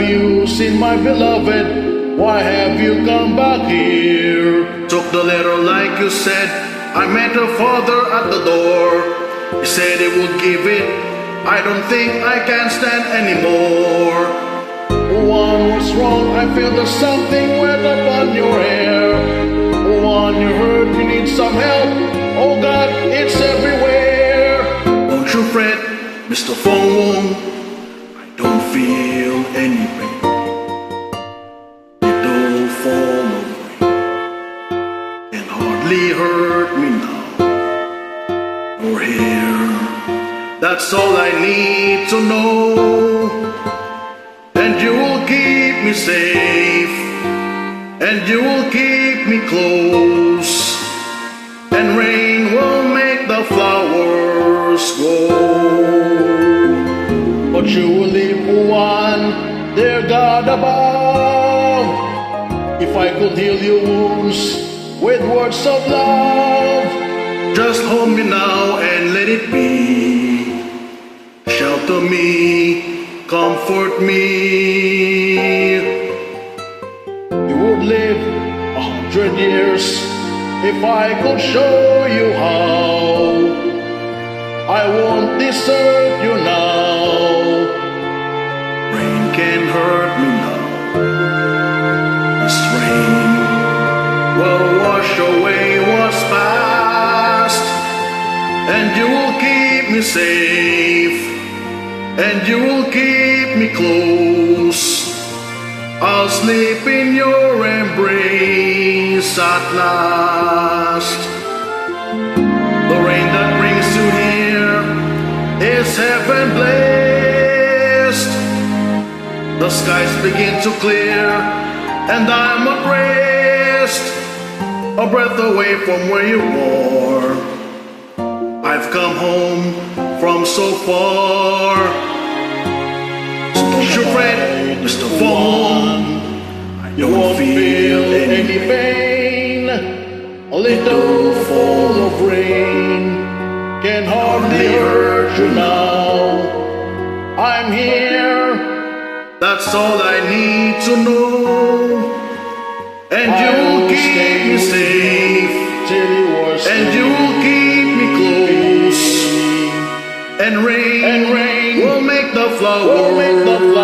you seen my beloved? Why have you come back here? Took the letter like you said. I met her father at the door. He said he would give it. I don't think I can stand anymore. Uwan, what's wrong? I feel there's something wet upon your hair. Uwan, you hurt, you need some help. Oh God, it's everywhere. Don't you fret, Mr. Fong. I don't feel any pain. Little fall of rain can hardly hurt me now. You're here, that's all I need to know. And you will keep me safe, and you will keep me close, and rain will make the flowers grow. But you will leave Uwan, dear God above. If I could heal your wounds with words of love, just hold me now and let it be. Shelter me, comfort me. you would live 100 years if I could show you how. I won't desert you now. Rain can hurt me now. This rain will wash away what's past, and you will keep me safe, and you will keep me close. I'll sleep in your embrace at last. The rain that brings you here is heaven blessed. The skies begin to clear, and I'm at rest, a breath away from where you were. I've come home from so far. Don't you fret, Mr. Fong. You won't feel any pain. A little fall of rain can hardly hurt you now. I'm here, That's all I need to know. And you will keep me safe, till you are and you will keep me close. And rain and rain will make the will make the flowers